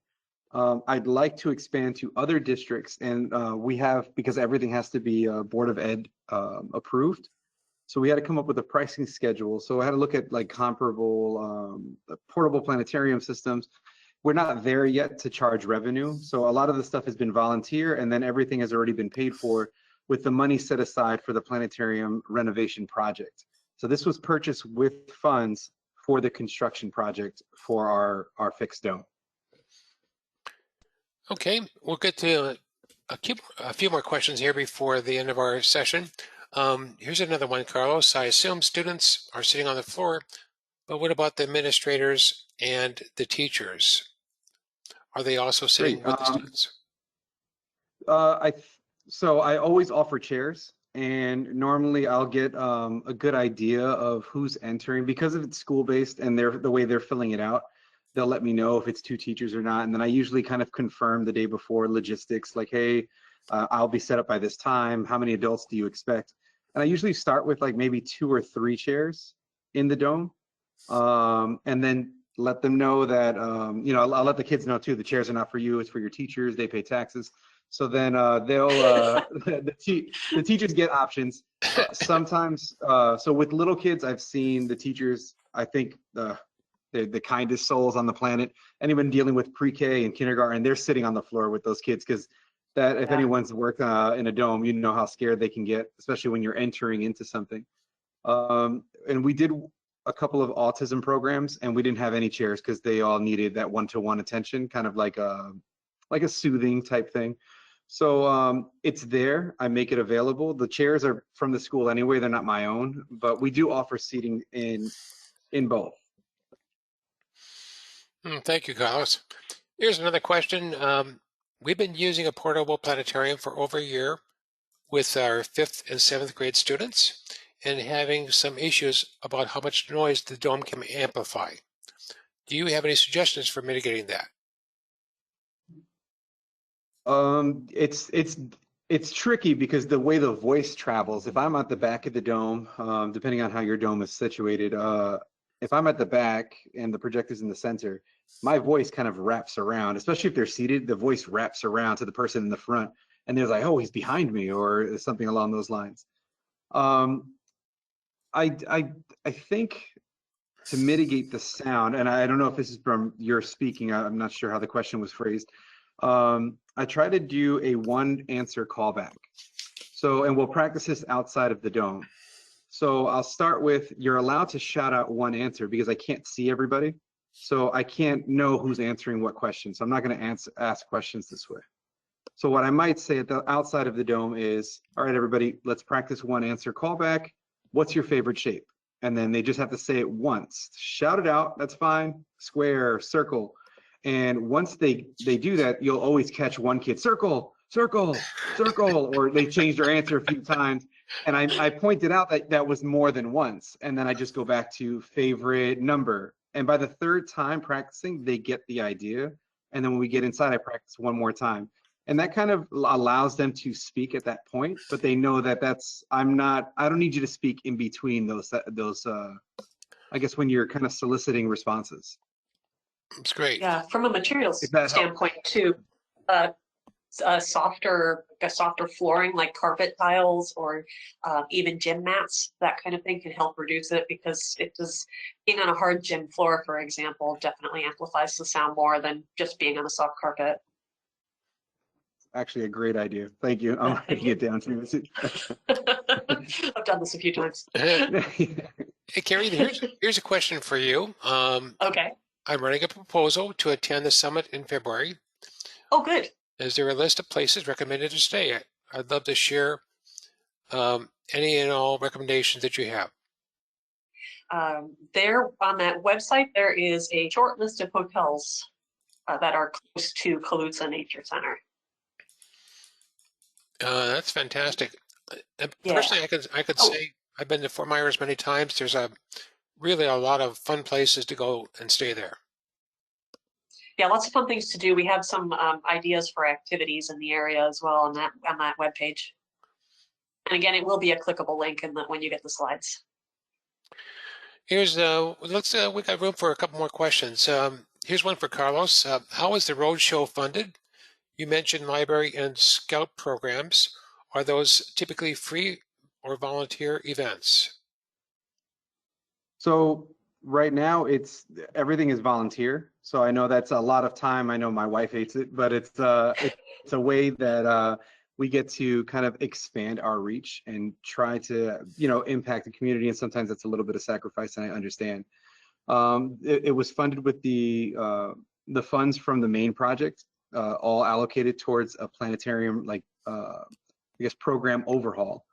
I'd like to expand to other districts, and we have, because everything has to be Board of Ed approved. So we had to come up with a pricing schedule. So I had to look at like comparable portable planetarium systems. We're not there yet to charge revenue. So a lot of the stuff has been volunteer, and then everything has already been paid for with the money set aside for the planetarium renovation project. So this was purchased with funds for the construction project for our fixed dome. Okay, we'll get to a few more questions here before the end of our session. Here's another one, Carlos. I assume students are sitting on the floor, but what about the administrators and the teachers? Are they also sitting Great. with the students? So I always offer chairs, and normally I'll get a good idea of who's entering because if it's school-based and the way they're filling it out. They'll let me know if it's 2 teachers or not, and then I usually kind of confirm the day before logistics, like, hey, I'll be set up by this time. How many adults do you expect? And I usually start with like maybe 2 or 3 chairs in the dome, and then let them know that you know, I'll let the kids know too. The chairs are not for you; it's for your teachers. They pay taxes. So then the teachers get options. Sometimes, so with little kids, I've seen the teachers. I think they're the kindest souls on the planet. Anyone dealing with pre-K and kindergarten, they're sitting on the floor with those kids because that if anyone's worked in a dome, you know how scared they can get, especially when you're entering into something. And we did a couple of autism programs, and we didn't have any chairs because they all needed that one-to-one attention, kind of like a soothing type thing. So it's there. I make it available. The chairs are from the school anyway; they're not my own, but we do offer seating in both. Thank you, Carlos. Here's another question. We've been using a portable planetarium for over a year with our 5th and 7th grade students and having some issues about how much noise the dome can amplify. Do you have any suggestions for mitigating that? It's tricky because the way the voice travels, if I'm at the back of the dome, depending on how your dome is situated, if I'm at the back and the projector's in the center, my voice kind of wraps around, especially if they're seated, the voice wraps around to the person in the front and they're like, oh, he's behind me or something along those lines. I think to mitigate the sound, and I don't know if this is from your speaking, I'm not sure how the question was phrased. I try to do a 1-answer callback. So, and we'll practice this outside of the dome. So I'll start with, you're allowed to shout out 1 answer because I can't see everybody. So I can't know who's answering what question. So I'm not going to ask questions this way. So what I might say at the outside of the dome is, all right, everybody, let's practice 1-answer callback. What's your favorite shape? And then they just have to say it once. Shout it out, that's fine. Square, circle. And once they do that, you'll always catch one kid, circle, circle, circle, or they change their answer a few times. And I pointed out that that was more than once. And then I just go back to favorite number. And by the 3rd time practicing, they get the idea. And then when we get inside, I practice 1 more time. And that kind of allows them to speak at that point, but they know that I don't need you to speak in between those I guess when you're kind of soliciting responses. It's great. Yeah, from a materials standpoint too, a softer flooring like carpet tiles or even gym mats. That kind of thing can help reduce it, because it does. Being on a hard gym floor, for example, definitely amplifies the sound more than just being on a soft carpet. Actually, a great idea. Thank you. I'm writing it down too. I've done this a few times. Hey, Carrie, here's a question for you. Okay. I'm running a proposal to attend the summit in February. Oh, good. Is there a list of places recommended to stay? I'd love to share any and all recommendations that you have. There on that website, there is a short list of hotels that are close to Kaluza Nature Center. That's fantastic. Yeah. Personally, I could say I've been to Fort Myers many times. There's really a lot of fun places to go and stay there. Yeah, lots of fun things to do. We have some ideas for activities in the area as well on that webpage. And again, it will be a clickable link when you get the slides. Here's we got room for a couple more questions. Here's one for Carlos. How is the roadshow funded? You mentioned library and scout programs. Are those typically free or volunteer events? So right now, everything is volunteer. So I know that's a lot of time. I know my wife hates it, but it's a way that we get to kind of expand our reach and try to impact the community. And sometimes that's a little bit of sacrifice, and I understand. It was funded with the funds from the main project, all allocated towards a planetarium, program overhaul.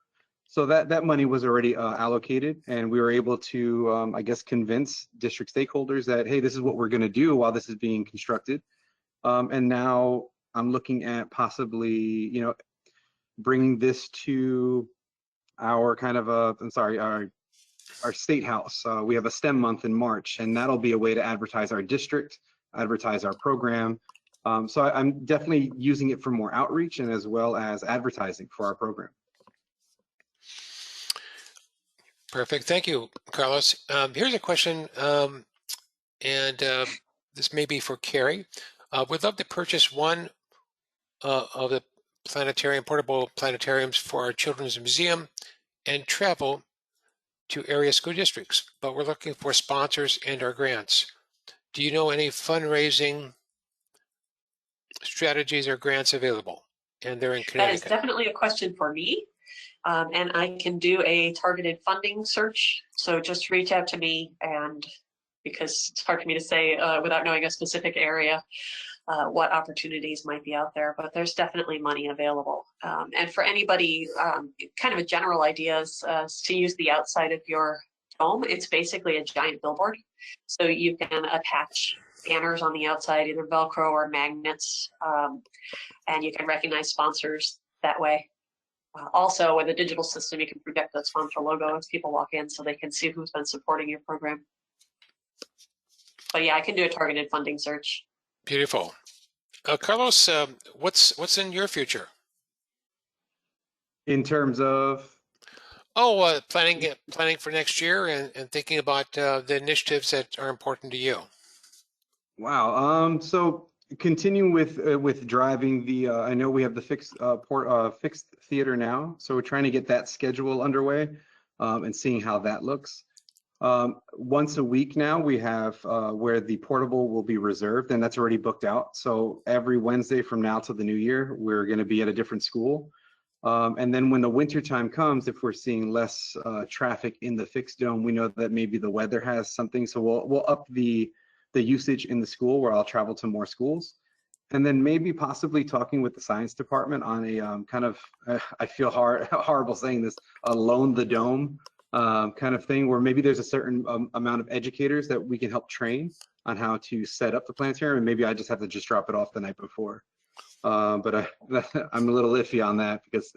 So that money was already allocated, and we were able to, convince district stakeholders that, hey, this is what we're going to do while this is being constructed. And now I'm looking at possibly, bringing this to our kind of our state house. We have a STEM month in March, and that'll be a way to advertise our district, advertise our program. So I'm definitely using it for more outreach and as well as advertising for our program. Perfect. Thank you, Carlos. Here's a question, and this may be for Carrie. We'd love to purchase one of the portable planetariums for our children's museum and travel to area school districts, but we're looking for sponsors and our grants. Do you know any fundraising strategies or grants available? And they're in Connecticut. That is definitely a question for me. And I can do a targeted funding search. So just reach out to me, and because it's hard for me to say without knowing a specific area what opportunities might be out there, but there's definitely money available. And for anybody, kind of a general idea is to use the outside of your dome. It's basically a giant billboard. So you can attach banners on the outside, either Velcro or magnets, and you can recognize sponsors that way. Also, with a digital system, you can project the sponsor logo as people walk in so they can see who's been supporting your program. But yeah, I can do a targeted funding search. Beautiful. Carlos, what's in your future? In terms of? Planning for next year and thinking about the initiatives that are important to you. Wow. So continue with driving the. I know we have the fixed theater now, so we're trying to get that schedule underway and seeing how that looks. Once a week now, we have where the portable will be reserved, and that's already booked out. So every Wednesday from now till the new year, we're going to be at a different school. And then when the winter time comes, if we're seeing less traffic in the fixed dome, we know that maybe the weather has something. So we'll up the usage in the school, where I'll travel to more schools. And then maybe possibly talking with the science department on a kind of, I feel horrible saying this, a loan the dome kind of thing, where maybe there's a certain amount of educators that we can help train on how to set up the planetarium, and maybe I just have to just drop it off the night before. But I'm a little iffy on that because,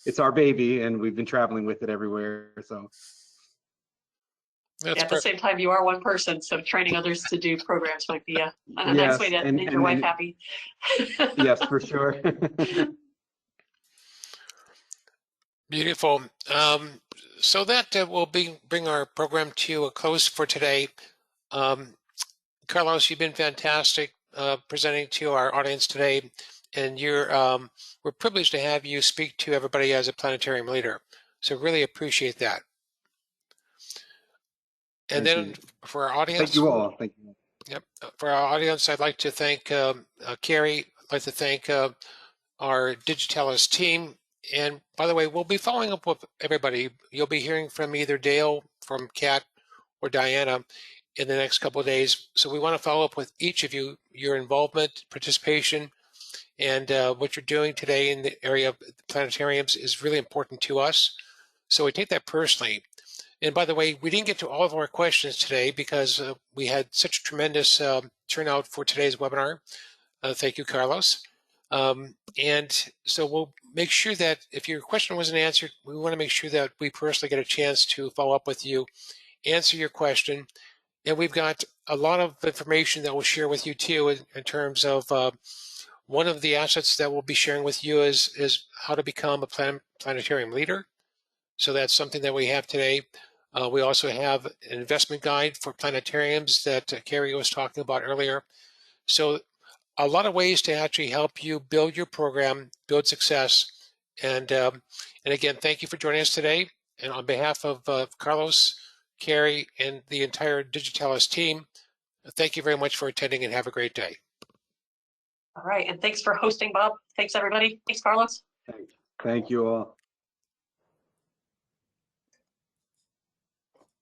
it's our baby and we've been traveling with it everywhere. So. At the same time, you are one person, so training others to do programs might be a nice way to make your wife happy. Yes, for sure. Beautiful. So that will bring our program to a close for today. Carlos, you've been fantastic presenting to our audience today. and we're privileged to have you speak to everybody as a planetarium leader. So really appreciate that. And Thank then you. for our audience, Thank you all. Thank you. yep, for our audience, I'd like to thank Carrie. I'd like to thank our Digitalis team. And by the way, we'll be following up with everybody. You'll be hearing from either Dale, from Kat, or Diana in the next couple of days. So we want to follow up with each of you, your involvement, participation, and what you're doing today in the area of planetariums is really important to us. So we take that personally. And by the way, we didn't get to all of our questions today because we had such tremendous turnout for today's webinar. Thank you, Carlos. And so we'll make sure that if your question wasn't answered, we want to make sure that we personally get a chance to follow up with you, answer your question. And we've got a lot of information that we'll share with you too in terms of one of the assets that we'll be sharing with you is how to become a planetarium leader. So that's something that we have today. We also have an investment guide for planetariums that Carrie was talking about earlier. So a lot of ways to actually help you build your program, build success. And again, thank you for joining us today. And on behalf of Carlos, Carrie, and the entire Digitalis team, thank you very much for attending and have a great day. All right, and thanks for hosting, Bob. Thanks, everybody. Thanks, Carlos. Thank you all.